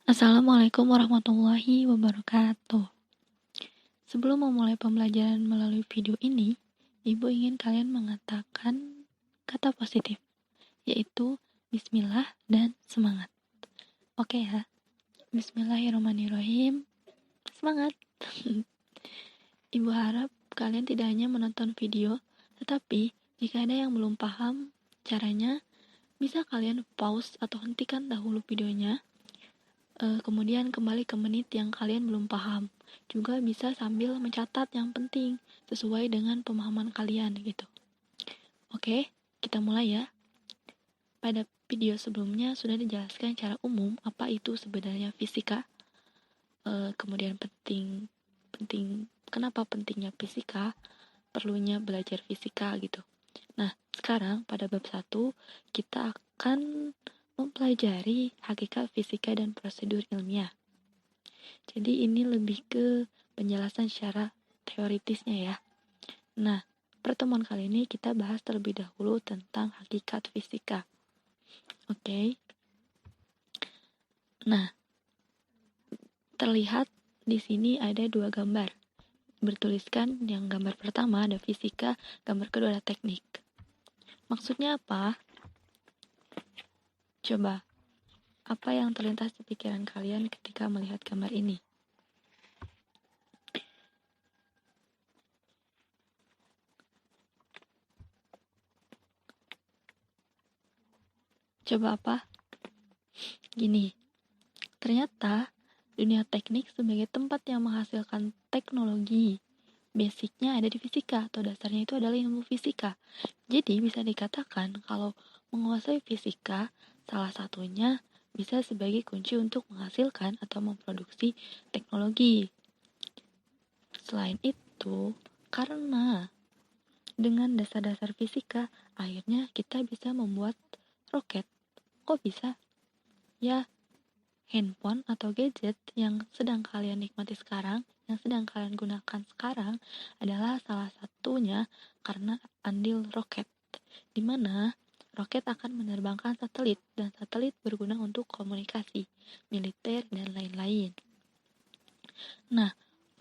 Assalamualaikum warahmatullahi wabarakatuh. Sebelum memulai pembelajaran melalui video ini, Ibu ingin kalian mengatakan kata positif, yaitu bismillah dan semangat. Oke ya, bismillahirrahmanirrahim, semangat. Ibu harap kalian tidak hanya menonton video, tetapi jika ada yang belum paham caranya, bisa kalian pause atau hentikan dahulu videonya, kemudian kembali ke menit yang kalian belum paham. Juga bisa sambil mencatat yang penting sesuai dengan pemahaman kalian gitu. Oke, kita mulai ya. Pada video sebelumnya sudah dijelaskan secara umum apa itu sebenarnya fisika. Kemudian kenapa pentingnya fisika, perlunya belajar fisika gitu. Nah, sekarang pada bab 1 kita akan mempelajari hakikat fisika dan prosedur ilmiah. Jadi ini lebih ke penjelasan secara teoritisnya ya. Nah, pertemuan kali ini kita bahas terlebih dahulu tentang hakikat fisika. Oke. Nah, terlihat di sini ada dua gambar. Bertuliskan yang gambar pertama ada fisika, gambar kedua ada teknik. Maksudnya apa? Coba, apa yang terlintas di pikiran kalian ketika melihat gambar ini? Coba apa? Gini, ternyata dunia teknik sebagai tempat yang menghasilkan teknologi, basicnya ada di fisika atau dasarnya itu adalah ilmu fisika. Jadi bisa dikatakan kalau menguasai fisika salah satunya bisa sebagai kunci untuk menghasilkan atau memproduksi teknologi. Selain itu, karena dengan dasar-dasar fisika, akhirnya kita bisa membuat roket. Kok bisa? Ya, handphone atau gadget yang sedang kalian nikmati sekarang, yang sedang kalian gunakan sekarang adalah salah satunya karena andil roket, di mana roket akan menerbangkan satelit dan satelit berguna untuk komunikasi, militer dan lain-lain. Nah,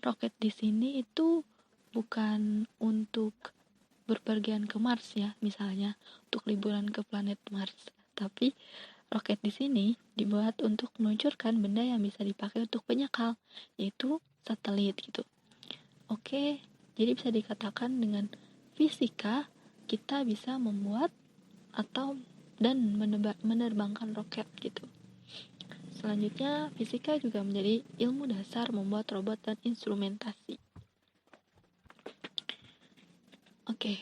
roket di sini itu bukan untuk berpergian ke Mars ya, misalnya untuk liburan ke planet Mars, tapi roket di sini dibuat untuk meluncurkan benda yang bisa dipakai untuk penyakal, yaitu satelit gitu. Oke, jadi bisa dikatakan dengan fisika kita bisa membuat atau dan menerbangkan roket gitu. Selanjutnya, fisika juga menjadi ilmu dasar membuat robot dan instrumentasi. Oke,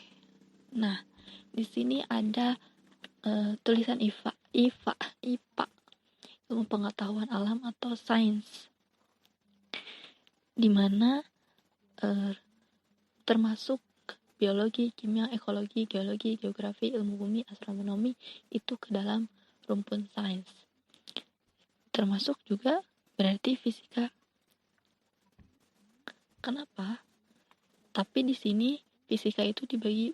nah di sini ada tulisan IPA, ilmu pengetahuan alam atau sains, di mana termasuk biologi, kimia, ekologi, geologi, geografi, ilmu bumi, astronomi itu ke dalam rumpun sains. Termasuk juga berarti fisika. Kenapa? Tapi di sini fisika itu dibagi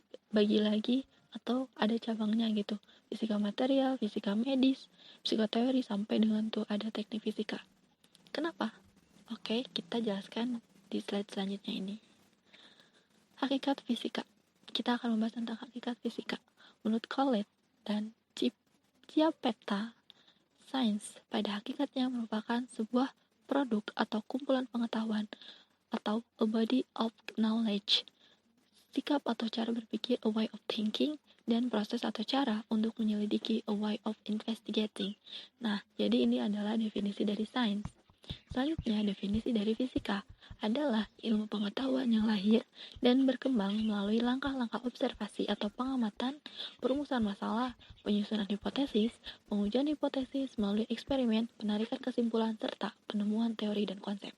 lagi atau ada cabangnya gitu. Fisika material, fisika medis, fisika teori sampai dengan tuh ada teknik fisika. Kenapa? Oke, kita jelaskan di slide selanjutnya ini. Hakikat fisika. Kita akan membahas tentang hakikat fisika. Menurut Colette dan Chiappetta, sains pada hakikatnya merupakan sebuah produk atau kumpulan pengetahuan atau a body of knowledge, sikap atau cara berpikir, a way of thinking, dan proses atau cara untuk menyelidiki, a way of investigating. Nah, jadi ini adalah definisi dari sains. Selanjutnya, definisi dari fisika adalah ilmu pengetahuan yang lahir dan berkembang melalui langkah-langkah observasi atau pengamatan, perumusan masalah, penyusunan hipotesis, pengujian hipotesis melalui eksperimen, penarikan kesimpulan, serta penemuan teori dan konsep.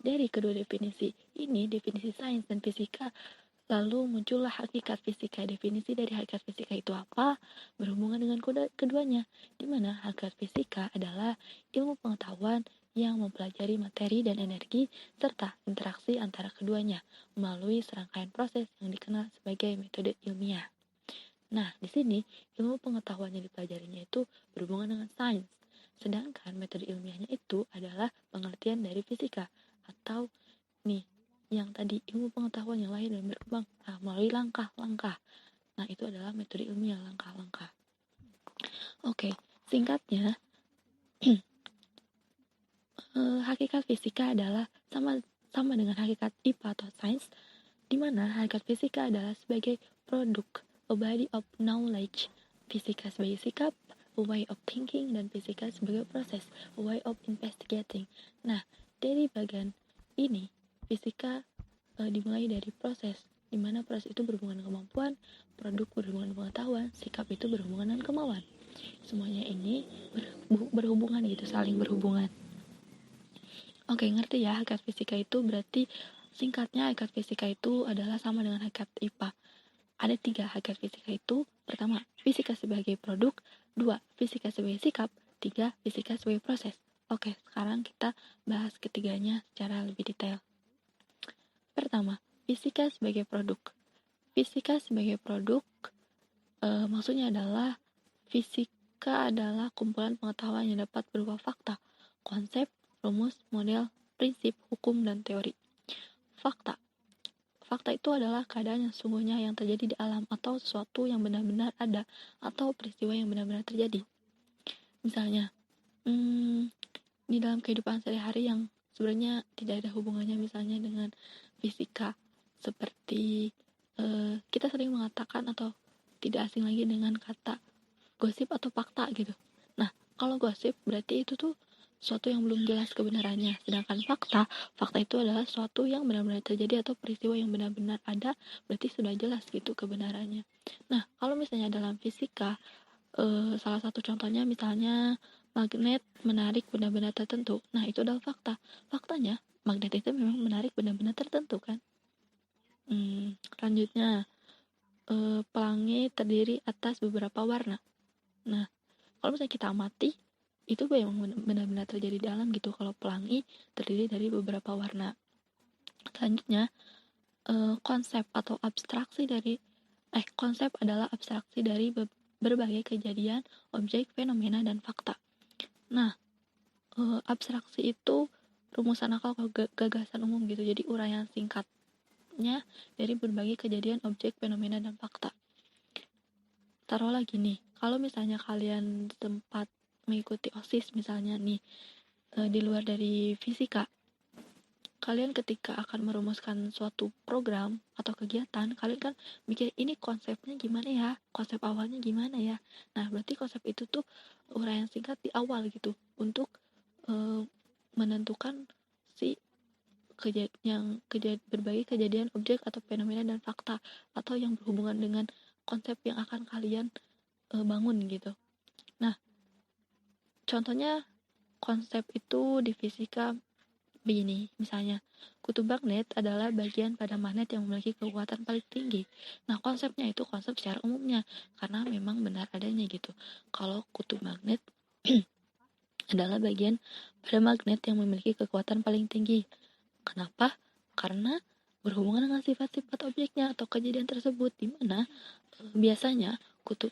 Dari kedua definisi ini, definisi sains dan fisika, lalu muncullah hakikat fisika. Definisi dari hakikat fisika itu apa? Berhubungan dengan keduanya, di mana hakikat fisika adalah ilmu pengetahuan yang mempelajari materi dan energi serta interaksi antara keduanya melalui serangkaian proses yang dikenal sebagai metode ilmiah. Nah, di sini ilmu pengetahuan yang dipelajarinya itu berhubungan dengan sains. Sedangkan metode ilmiahnya itu adalah pengertian dari fisika, atau nih yang tadi ilmu pengetahuan yang lahir dan berkembang melalui langkah-langkah. Nah, itu adalah metode ilmiah, langkah-langkah. Oke, singkatnya hakikat fisika adalah sama dengan hakikat IPA atau sains, di mana hakikat fisika adalah sebagai produk, a body of knowledge, fisika sebagai sikap, a way of thinking, dan fisika sebagai proses, a way of investigating. Nah, dari bagian ini, fisika dimulai dari proses, di mana proses itu berhubungan dengan kemampuan, produk berhubungan dengan pengetahuan, sikap itu berhubungan dengan kemauan. Semuanya ini berhubungan gitu, saling berhubungan. Oke, ngerti ya, hakikat fisika itu berarti singkatnya hakikat fisika itu adalah sama dengan hakikat IPA. Ada 3 hakikat fisika itu. Pertama, fisika sebagai produk. 2, fisika sebagai sikap. 3, fisika sebagai proses. Oke, sekarang kita bahas ketiganya secara lebih detail. Pertama, fisika sebagai produk. Fisika sebagai produk maksudnya adalah fisika adalah kumpulan pengetahuan yang dapat berupa fakta, konsep, rumus, model, prinsip, hukum, dan teori. Fakta. Fakta itu adalah keadaan yang sesungguhnya yang terjadi di alam atau sesuatu yang benar-benar ada atau peristiwa yang benar-benar terjadi. Misalnya, di dalam kehidupan sehari-hari yang sebenarnya tidak ada hubungannya misalnya dengan fisika, seperti kita sering mengatakan atau tidak asing lagi dengan kata gosip atau fakta gitu. Nah, kalau gosip berarti itu tuh sesuatu yang belum jelas kebenarannya. Sedangkan fakta itu adalah sesuatu yang benar-benar terjadi atau peristiwa yang benar-benar ada, berarti sudah jelas gitu kebenarannya. Nah, kalau misalnya dalam fisika, salah satu contohnya misalnya magnet menarik benda-benda tertentu. Nah, itu adalah fakta. Faktanya, magnet itu memang menarik benda-benda tertentu kan. Selanjutnya, pelangi terdiri atas beberapa warna. Nah, kalau misalnya kita amati, itu memang benar-benar terjadi di alam gitu, kalau pelangi terdiri dari beberapa warna. Selanjutnya, konsep atau abstraksi dari konsep adalah abstraksi dari berbagai kejadian, objek, fenomena, dan fakta. Nah, abstraksi itu rumusan akal atau gagasan umum gitu, jadi uraian singkatnya dari berbagai kejadian, objek, fenomena, dan fakta. Taruhlah gini, kalau misalnya kalian sempat mengikuti OSIS misalnya nih, di luar dari fisika, kalian ketika akan merumuskan suatu program atau kegiatan, kalian kan mikir ini konsepnya gimana ya, konsep awalnya gimana ya. Nah, berarti konsep itu tuh uraian singkat di awal gitu, untuk menentukan si berbagai kejadian, objek atau fenomena dan fakta, atau yang berhubungan dengan konsep yang akan kalian bangun gitu. Nah, contohnya konsep itu di fisika begini, misalnya kutub magnet adalah bagian pada magnet yang memiliki kekuatan paling tinggi. Nah, konsepnya itu konsep secara umumnya, karena memang benar adanya gitu. Kalau kutub magnet adalah bagian pada magnet yang memiliki kekuatan paling tinggi. Kenapa? Karena berhubungan dengan sifat-sifat objeknya atau kejadian tersebut, di mana biasanya kutub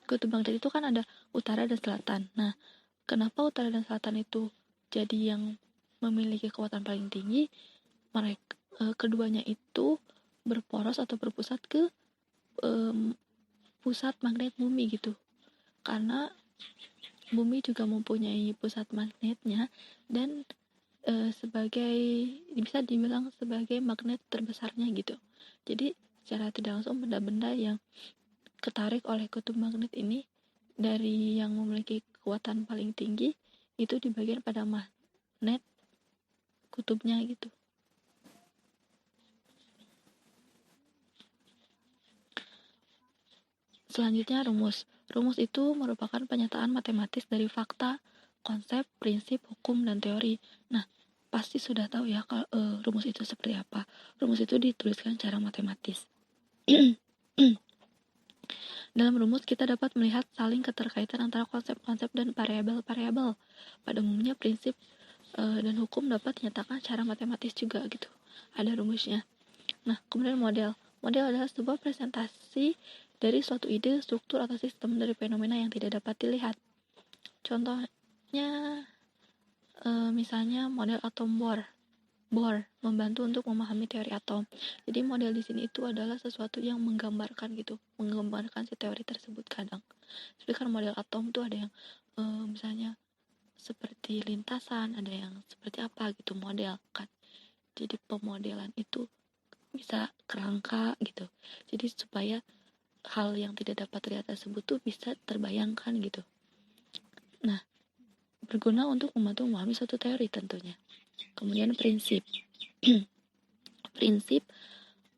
kutub magnet itu kan ada utara dan selatan. Nah, kenapa utara dan selatan itu jadi yang memiliki kekuatan paling tinggi? Mereka keduanya itu berporos atau berpusat ke pusat magnet bumi gitu. Karena bumi juga mempunyai pusat magnetnya, dan sebagai bisa dibilang sebagai magnet terbesarnya gitu. Jadi secara tidak langsung benda-benda yang ketarik oleh kutub magnet ini dari yang memiliki kekuatan paling tinggi itu di bagian pada magnet kutubnya gitu. Selanjutnya rumus. Rumus itu merupakan penyataan matematis dari fakta, konsep, prinsip, hukum, dan teori. Nah, pasti sudah tahu ya kalau rumus itu seperti apa. Rumus itu dituliskan secara matematis. Dalam rumus kita dapat melihat saling keterkaitan antara konsep-konsep dan variabel-variabel. Pada umumnya prinsip dan hukum dapat dinyatakan secara matematis juga gitu. Ada rumusnya. Nah, kemudian model. Model adalah sebuah presentasi dari suatu ide, struktur, atau sistem dari fenomena yang tidak dapat dilihat. Contohnya, misalnya model atom Bohr membantu untuk memahami teori atom. Jadi model di sini itu adalah sesuatu yang menggambarkan si teori tersebut kadang. Tapi kan model atom itu ada yang misalnya seperti lintasan, ada yang seperti apa gitu model kan. Jadi pemodelan itu bisa kerangka gitu. Jadi supaya hal yang tidak dapat terlihat tersebut tuh bisa terbayangkan gitu. Nah, berguna untuk membantu memahami suatu teori tentunya. Kemudian prinsip. Prinsip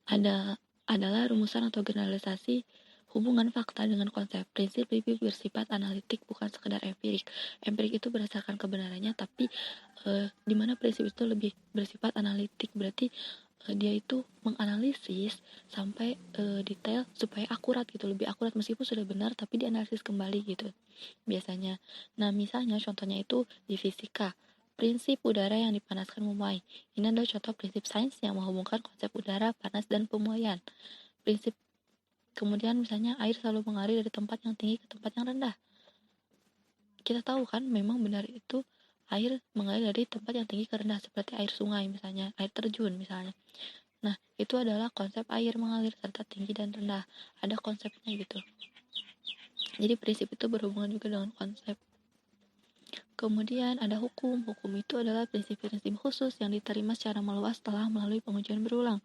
adalah rumusan atau generalisasi hubungan fakta dengan konsep. Prinsip lebih bersifat analitik, bukan sekedar empirik. Empirik itu berdasarkan kebenarannya, tapi di mana prinsip itu lebih bersifat analitik, berarti dia itu menganalisis sampai detail supaya akurat gitu, lebih akurat meskipun sudah benar tapi dianalisis kembali gitu biasanya. Nah, misalnya contohnya itu di fisika. Prinsip udara yang dipanaskan memuai. Ini adalah contoh prinsip sains yang menghubungkan konsep udara, panas, dan pemuaian. Prinsip kemudian misalnya air selalu mengalir dari tempat yang tinggi ke tempat yang rendah. Kita tahu kan memang benar itu air mengalir dari tempat yang tinggi ke rendah, seperti air sungai misalnya, air terjun misalnya. Nah, itu adalah konsep air mengalir serta tinggi dan rendah. Ada konsepnya gitu. Jadi prinsip itu berhubungan juga dengan konsep. Kemudian ada hukum. Hukum itu adalah prinsip-prinsip khusus yang diterima secara meluas setelah melalui pengujian berulang.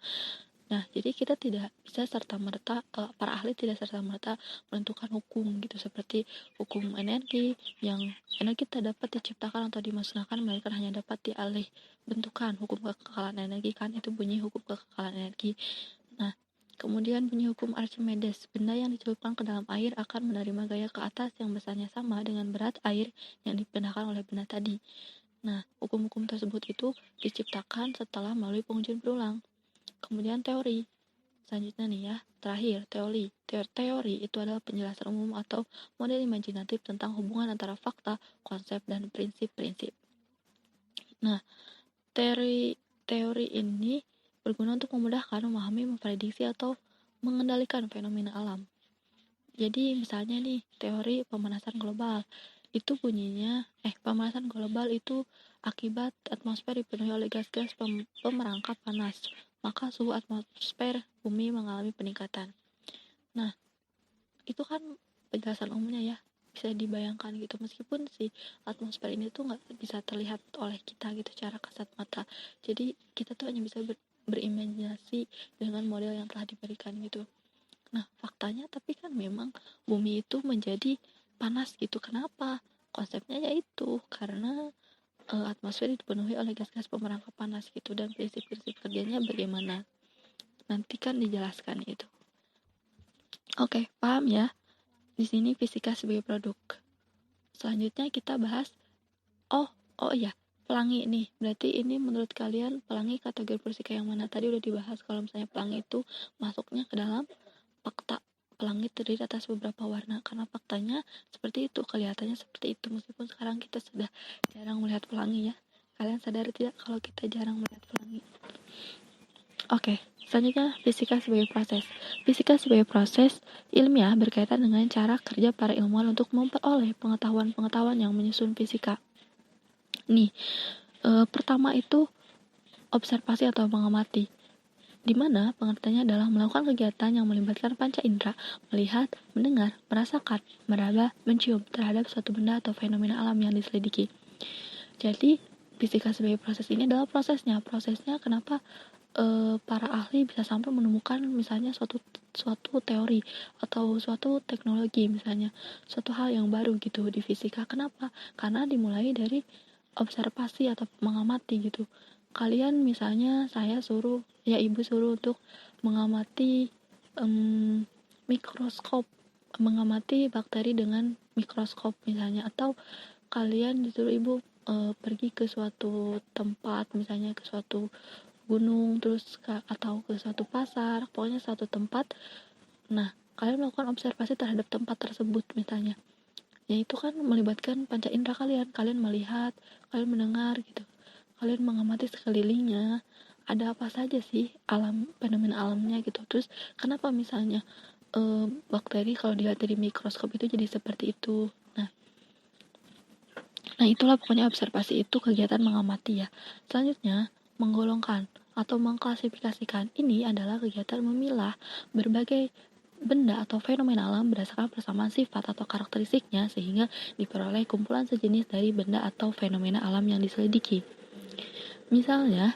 Nah, jadi kita tidak bisa serta-merta, para ahli tidak serta-merta menentukan hukum gitu, seperti hukum energi, yang energi tidak dapat diciptakan atau dimusnahkan, melainkan hanya dapat dialih bentukan. Hukum kekekalan energi kan itu bunyi hukum kekekalan energi. Nah, kemudian bunyi hukum Archimedes, benda yang dicelupkan ke dalam air akan menerima gaya ke atas yang besarnya sama dengan berat air yang dipindahkan oleh benda tadi. Nah, hukum-hukum tersebut itu diciptakan setelah melalui pengujian berulang. Kemudian teori. Selanjutnya nih ya, terakhir, teori. Teori itu adalah penjelasan umum atau model imajinatif tentang hubungan antara fakta, konsep, dan prinsip-prinsip. Nah, teori ini berguna untuk memudahkan, memahami, memprediksi, atau mengendalikan fenomena alam. Jadi misalnya nih, teori pemanasan global. Itu bunyinya, pemanasan global itu akibat atmosfer dipenuhi oleh gas-gas pemerangkap panas. Maka suhu atmosfer bumi mengalami peningkatan. Nah, itu kan penjelasan umumnya ya, bisa dibayangkan gitu, meskipun si atmosfer ini tuh nggak bisa terlihat oleh kita gitu secara kasat mata. Jadi kita tuh hanya bisa berimajinasi dengan model yang telah diberikan gitu. Nah, faktanya tapi kan memang bumi itu menjadi panas gitu. Kenapa? Konsepnya yaitu karena atmosfer dipenuhi oleh gas-gas pemerangkap panas gitu, dan prinsip-prinsip kerjanya bagaimana nanti kan dijelaskan itu. Oke, paham ya? Di sini fisika sebagai produk. Selanjutnya kita bahas oh iya, pelangi nih. Berarti ini menurut kalian pelangi kategori fisika yang mana? Tadi udah dibahas kalau misalnya pelangi itu masuknya ke dalam fakta. Pelangi terdiri atas beberapa warna, karena faktanya seperti itu, kelihatannya seperti itu, meskipun sekarang kita sudah jarang melihat pelangi ya. Kalian sadar tidak kalau kita jarang melihat pelangi? Oke, selanjutnya fisika sebagai proses. Fisika sebagai proses ilmiah berkaitan dengan cara kerja para ilmuwan untuk memperoleh pengetahuan-pengetahuan yang menyusun fisika. Nih, pertama itu observasi atau mengamati, di mana pengertiannya adalah melakukan kegiatan yang melibatkan panca indera, melihat, mendengar, merasakan, meraba, mencium terhadap suatu benda atau fenomena alam yang diselidiki. Jadi, fisika sebagai proses ini adalah prosesnya. Prosesnya kenapa para ahli bisa sampai menemukan misalnya suatu teori atau suatu teknologi, misalnya suatu hal yang baru gitu di fisika. Kenapa? Karena dimulai dari observasi atau mengamati gitu. Kalian misalnya ibu suruh untuk mengamati mikroskop, mengamati bakteri dengan mikroskop misalnya, atau kalian disuruh ibu pergi ke suatu tempat, misalnya ke suatu gunung atau ke suatu pasar, pokoknya suatu tempat. Nah, kalian melakukan observasi terhadap tempat tersebut misalnya. Ya itu kan melibatkan panca indera kalian melihat, kalian mendengar gitu, kalian mengamati sekelilingnya, ada apa saja sih fenomena alamnya gitu. Terus kenapa misalnya bakteri kalau dilihat dari mikroskop itu jadi seperti itu. Nah itulah pokoknya observasi itu kegiatan mengamati ya. Selanjutnya, menggolongkan atau mengklasifikasikan ini adalah kegiatan memilah berbagai benda atau fenomena alam berdasarkan persamaan sifat atau karakteristiknya sehingga diperoleh kumpulan sejenis dari benda atau fenomena alam yang diselidiki. Misalnya,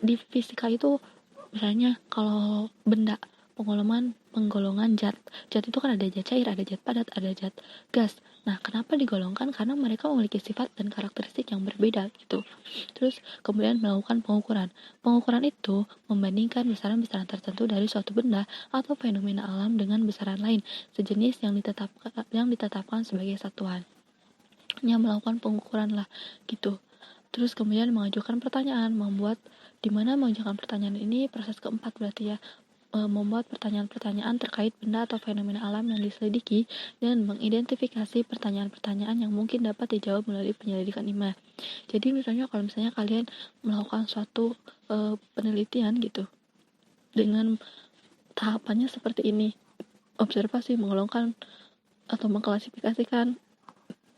di fisika itu misalnya kalau benda penggolongan zat itu kan ada zat cair, ada zat padat, ada zat gas. Nah kenapa digolongkan? Karena mereka memiliki sifat dan karakteristik yang berbeda gitu. Terus kemudian melakukan pengukuran itu membandingkan besaran-besaran tertentu dari suatu benda atau fenomena alam dengan besaran lain sejenis yang ditetapkan sebagai satuan. Melakukan pengukuran lah gitu. Terus kemudian mengajukan pertanyaan, dimana mengajukan pertanyaan ini proses keempat berarti ya, membuat pertanyaan-pertanyaan terkait benda atau fenomena alam yang diselidiki dan mengidentifikasi pertanyaan-pertanyaan yang mungkin dapat dijawab melalui penyelidikan IMA. Jadi misalnya kalau misalnya kalian melakukan suatu penelitian gitu dengan tahapannya seperti ini, observasi, menggolongkan atau mengklasifikasikan,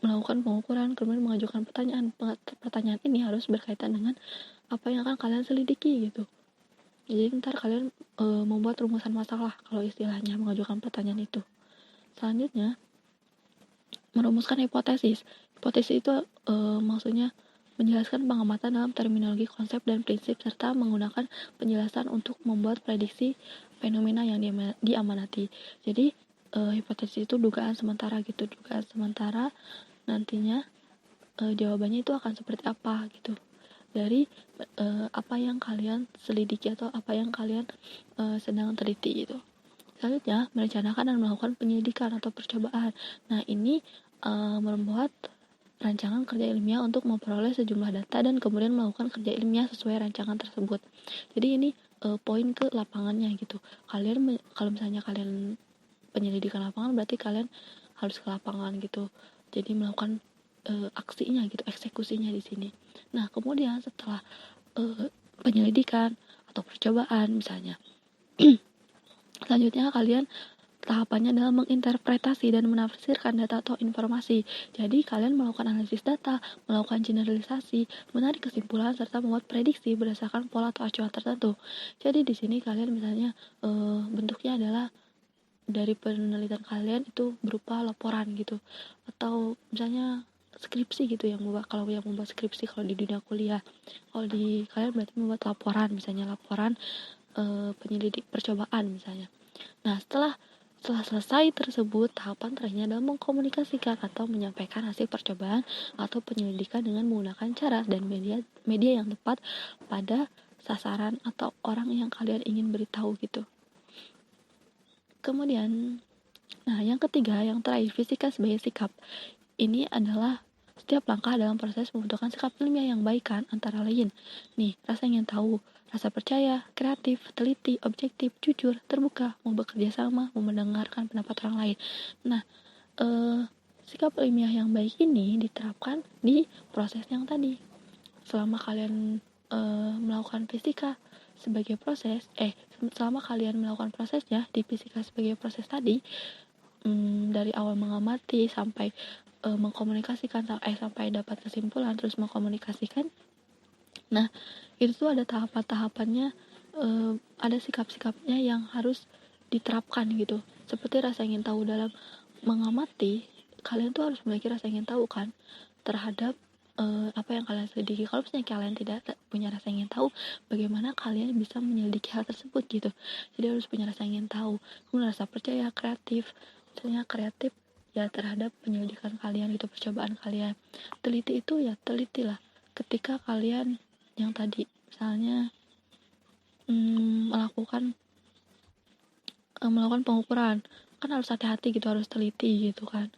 melakukan pengukuran, kemudian mengajukan pertanyaan. Pertanyaan ini harus berkaitan dengan apa yang akan kalian selidiki gitu. Jadi ntar kalian membuat rumusan masalah kalau istilahnya mengajukan pertanyaan itu. Selanjutnya, merumuskan hipotesis. Hipotesis itu maksudnya menjelaskan pengamatan dalam terminologi konsep dan prinsip serta menggunakan penjelasan untuk membuat prediksi fenomena yang diamanati. Jadi hipotesis itu dugaan sementara gitu. Dugaan sementara nantinya jawabannya itu akan seperti apa gitu. Dari apa yang kalian selidiki atau apa yang kalian sedang teliti gitu. Selanjutnya, merencanakan dan melakukan penyelidikan atau percobaan. Nah, ini membuat rancangan kerja ilmiah untuk memperoleh sejumlah data dan kemudian melakukan kerja ilmiah sesuai rancangan tersebut. Jadi ini poin ke lapangannya gitu. Kalau misalnya kalian penyelidikan lapangan berarti kalian harus ke lapangan gitu. Jadi melakukan aksinya gitu, eksekusinya di sini. Nah, kemudian setelah penyelidikan atau percobaan misalnya, selanjutnya kalian tahapannya adalah menginterpretasi dan menafsirkan data atau informasi. Jadi kalian melakukan analisis data, melakukan generalisasi, menarik kesimpulan serta membuat prediksi berdasarkan pola atau acuan tertentu. Jadi di sini kalian misalnya bentuknya adalah dari penelitian kalian itu berupa laporan gitu, atau misalnya skripsi gitu kalau yang membuat skripsi kalau di dunia kuliah. Kalau di kalian berarti membuat laporan, misalnya laporan penyelidik percobaan misalnya. Nah, setelah selesai tersebut, tahapan terakhirnya adalah mengkomunikasikan atau menyampaikan hasil percobaan atau penyelidikan dengan menggunakan cara dan media yang tepat pada sasaran atau orang yang kalian ingin beritahu gitu. Kemudian, nah yang ketiga, yang terakhir, fisika sebagai sikap. Ini adalah setiap langkah dalam proses membutuhkan sikap ilmiah yang baik kan, antara lain. Nih, rasa ingin tahu, rasa percaya, kreatif, teliti, objektif, jujur, terbuka, mau bekerja sama, mau mendengarkan pendapat orang lain. Nah, sikap ilmiah yang baik ini diterapkan di proses yang tadi. Selama kalian melakukan fisika sebagai proses, selama kalian melakukan prosesnya di fisika sebagai proses tadi, dari awal mengamati sampai mengkomunikasikan sampai dapat kesimpulan terus mengkomunikasikan. Nah, itu tuh ada tahapan-tahapannya, ada sikap-sikapnya yang harus diterapkan gitu. Seperti rasa ingin tahu dalam mengamati, kalian tuh harus memiliki rasa ingin tahu kan terhadap apa yang kalian selidiki. Kalau misalnya kalian tidak punya rasa ingin tahu, bagaimana kalian bisa menyelidiki hal tersebut gitu. Jadi harus punya rasa ingin tahu, kemudian rasa percaya, kreatif. Misalnya kreatif ya terhadap penyelidikan kalian gitu, percobaan kalian. Teliti itu ya telitilah ketika kalian yang tadi misalnya melakukan pengukuran kan harus hati-hati gitu, harus teliti gitu kan.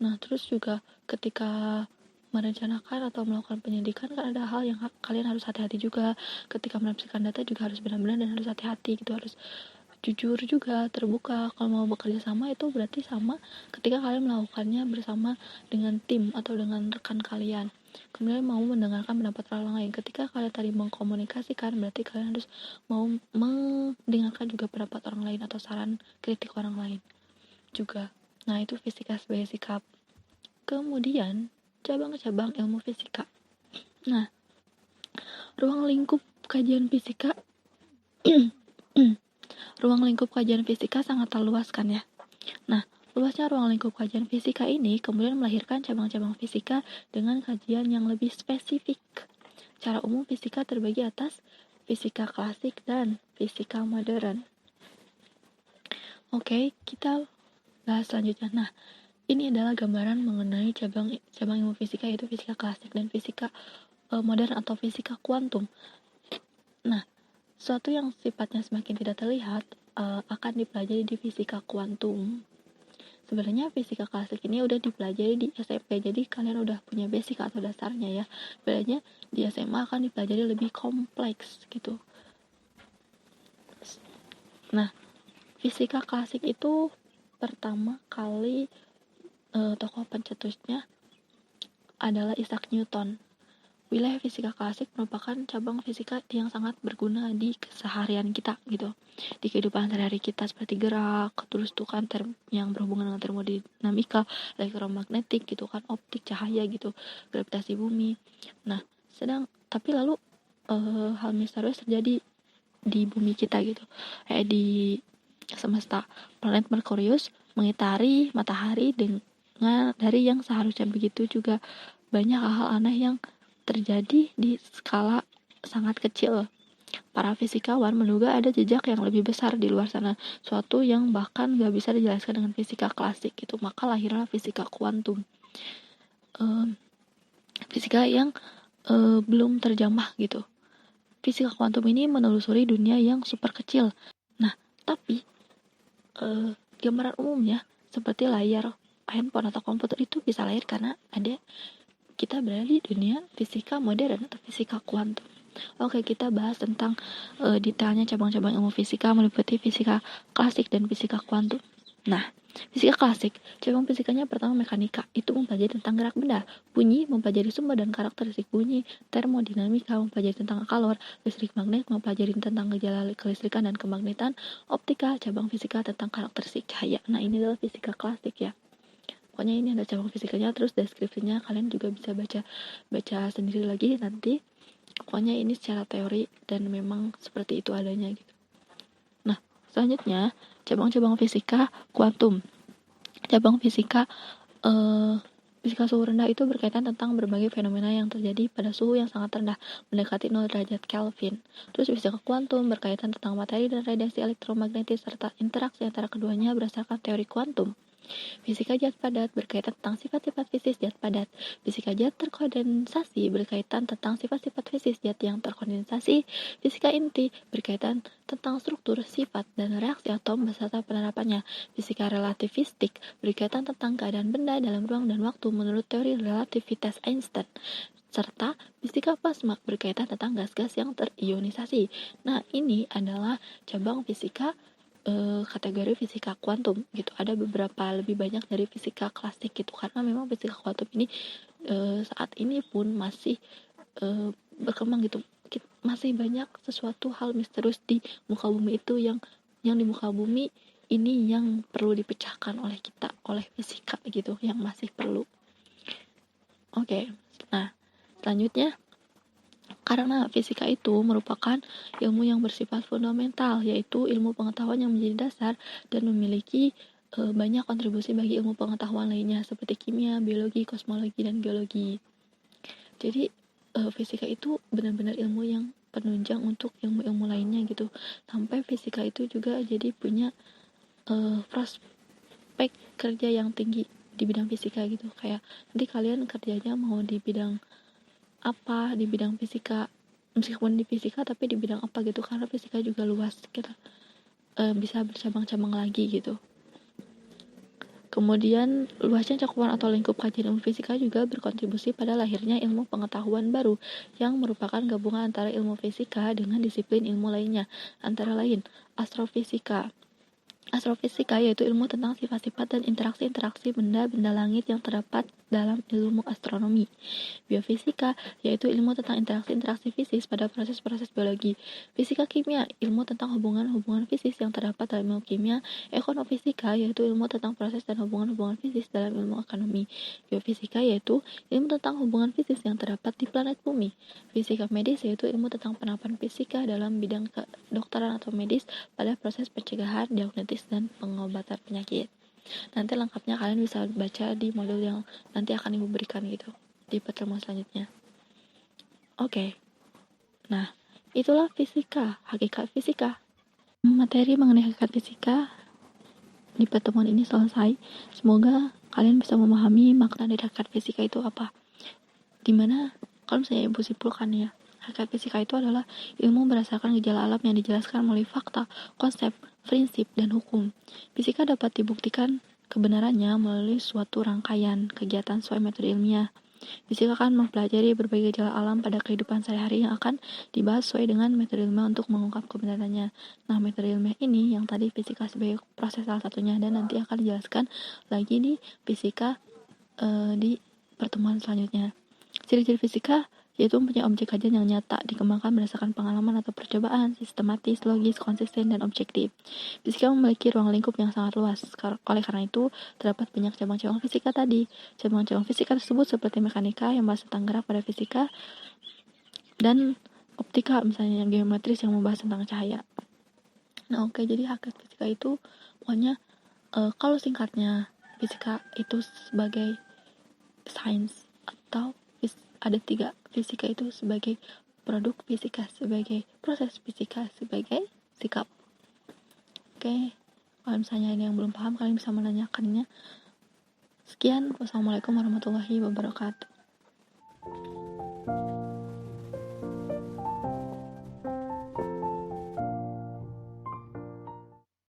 Nah terus juga ketika merencanakan atau melakukan penyelidikan kan ada hal yang kalian harus hati-hati juga. Ketika menafsirkan data juga harus benar-benar dan harus hati-hati gitu, harus jujur juga, terbuka. Kalau mau bekerja sama itu berarti sama ketika kalian melakukannya bersama dengan tim atau dengan rekan kalian. kemudian mau mendengarkan pendapat orang lain. Ketika kalian tadi mengkomunikasikan, berarti kalian harus mau mendengarkan juga pendapat orang lain atau saran kritik orang lain juga. Nah, itu fisika sebagai sikap. Kemudian cabang-cabang ilmu fisika. Nah, ruang lingkup kajian fisika ruang lingkup kajian fisika sangat luas kan ya. Nah, luasnya ruang lingkup kajian fisika ini kemudian melahirkan cabang-cabang fisika dengan kajian yang lebih spesifik. Secara umum fisika terbagi atas fisika klasik dan fisika modern. Oke, kita bahas selanjutnya. Nah, ini adalah gambaran mengenai cabang ilmu fisika, yaitu fisika klasik dan fisika modern atau fisika kuantum. Nah, suatu yang sifatnya semakin tidak terlihat akan dipelajari di fisika kuantum. Sebenarnya fisika klasik ini udah dipelajari di SMP, jadi kalian udah punya basic atau dasarnya ya. Sebenarnya di SMA akan dipelajari lebih kompleks gitu. Nah, fisika klasik itu pertama kali tokoh pencetusnya adalah Isaac Newton. Wilayah fisika klasik merupakan cabang fisika yang sangat berguna di keseharian kita gitu, di kehidupan sehari-hari kita, seperti gerak, terus tuh kan yang berhubungan dengan termodinamika, elektromagnetik gitu kan, optik, cahaya gitu, gravitasi bumi. Nah, tapi lalu hal misterius terjadi di bumi kita gitu, di semesta. Planet Merkurius mengitari matahari dengan dari yang seharusnya begitu juga banyak hal-hal aneh yang terjadi di skala sangat kecil. Para fisikawan menduga ada jejak yang lebih besar di luar sana, suatu yang bahkan gak bisa dijelaskan dengan fisika klasik gitu. Maka lahirlah fisika kuantum, fisika yang belum terjamah gitu. Fisika kuantum ini menelusuri dunia yang super kecil. Nah, tapi gambaran umumnya seperti layar handphone atau komputer itu bisa lahir karena kita berada di dunia fisika modern atau fisika kuantum. Oke, kita bahas tentang detailnya cabang-cabang ilmu fisika meliputi fisika klasik dan fisika kuantum. Nah, fisika klasik, cabang fisikanya pertama mekanika, itu mempelajari tentang gerak benda. Bunyi mempelajari sumber dan karakteristik bunyi. Termodinamika mempelajari tentang kalor. Listrik magnet mempelajari tentang gejala kelistrikan dan kemagnetan. Optika, cabang fisika tentang karakteristik cahaya. Nah, ini adalah fisika klasik ya. Pokoknya ini ada cabang fisikanya, terus deskripsinya kalian juga bisa baca sendiri lagi nanti. Pokoknya ini secara teori dan memang seperti itu adanya gitu. Nah, selanjutnya cabang-cabang fisika kuantum. Cabang fisika fisika suhu rendah itu berkaitan tentang berbagai fenomena yang terjadi pada suhu yang sangat rendah, mendekati 0 derajat Kelvin. Terus fisika kuantum berkaitan tentang materi dan radiasi elektromagnetis serta interaksi antara keduanya berdasarkan teori kuantum. Fisika zat padat berkaitan tentang sifat-sifat fisik zat padat. Fisika zat terkondensasi berkaitan tentang sifat-sifat fisik zat yang terkondensasi. Fisika inti berkaitan tentang struktur, sifat, dan reaksi atom beserta penerapannya. Fisika relativistik berkaitan tentang keadaan benda dalam ruang dan waktu menurut teori relativitas Einstein. Serta fisika plasma berkaitan tentang gas-gas yang terionisasi. Nah, ini adalah cabang fisika kategori fisika kuantum gitu. Ada beberapa lebih banyak dari fisika klasik gitu, karena memang fisika kuantum ini saat ini pun masih berkembang gitu. Masih banyak sesuatu hal misterius di muka bumi itu yang di muka bumi ini yang perlu dipecahkan oleh kita, oleh fisika gitu, yang masih perlu. Oke. Nah, selanjutnya karena fisika itu merupakan ilmu yang bersifat fundamental, yaitu ilmu pengetahuan yang menjadi dasar dan memiliki banyak kontribusi bagi ilmu pengetahuan lainnya seperti kimia, biologi, kosmologi, dan geologi. Jadi fisika itu benar-benar ilmu yang penunjang untuk ilmu-ilmu lainnya gitu. Sampai fisika itu juga jadi punya prospek kerja yang tinggi di bidang fisika gitu. Kayak nanti kalian kerjanya mau di bidang apa, di bidang fisika, meskipun di fisika tapi di bidang apa gitu, karena fisika juga luas, kita bisa bercabang-cabang lagi gitu. Kemudian luasnya cakupan atau lingkup kajian ilmu fisika juga berkontribusi pada lahirnya ilmu pengetahuan baru yang merupakan gabungan antara ilmu fisika dengan disiplin ilmu lainnya, antara lain astrofisika, Astrofisika yaitu ilmu tentang sifat-sifat dan interaksi-interaksi benda-benda langit yang terdapat dalam ilmu astronomi. Biofisika yaitu ilmu tentang interaksi-interaksi fisik pada proses-proses biologi. Fisika kimia, ilmu tentang hubungan-hubungan fisik yang terdapat dalam ilmu kimia. Ekonomifisika yaitu ilmu tentang proses dan hubungan-hubungan fisik dalam ilmu ekonomi. Geofisika yaitu ilmu tentang hubungan fisik yang terdapat di planet bumi. Fisika medis yaitu ilmu tentang penerapan fisika dalam bidang kedokteran atau medis pada proses pencegahan, diagnosis, dan pengobatan penyakit. Nanti lengkapnya kalian bisa baca di modul yang nanti akan ibu berikan gitu di pertemuan selanjutnya. Oke. Nah, itulah fisika, hakikat fisika. Materi mengenai hakikat fisika di pertemuan ini selesai. Semoga kalian bisa memahami makna dari hakikat fisika itu apa. Dimana kalau misalnya ibu simpulkan ya, hakikat fisika itu adalah ilmu berdasarkan gejala alam yang dijelaskan melalui fakta, konsep, prinsip, dan hukum. Fisika dapat dibuktikan kebenarannya melalui suatu rangkaian kegiatan sesuai metode ilmiah. Fisika akan mempelajari berbagai gejala alam pada kehidupan sehari-hari yang akan dibahas sesuai dengan metode ilmiah untuk mengungkap kebenarannya. Nah, metode ilmiah ini yang tadi fisika sebagai proses salah satunya, dan nanti akan dijelaskan lagi di fisika di pertemuan selanjutnya. Ciri-ciri fisika yaitu mempunyai objek kajian yang nyata, dikembangkan berdasarkan pengalaman atau percobaan, sistematis, logis, konsisten, dan objektif. Fisika memiliki ruang lingkup yang sangat luas. Oleh karena itu, terdapat banyak cabang-cabang fisika tadi. Cabang-cabang fisika tersebut seperti mekanika yang membahas tentang gerak pada fisika, dan optika misalnya yang geometris yang membahas tentang cahaya. Nah, oke, jadi hakikat fisika itu pokoknya kalau singkatnya, fisika itu sebagai sains, atau ada 3. Fisika itu sebagai produk fisika, sebagai proses fisika, sebagai sikap. Oke, kalau misalnya ada yang belum paham, kalian bisa menanyakannya. Sekian, wassalamualaikum warahmatullahi wabarakatuh.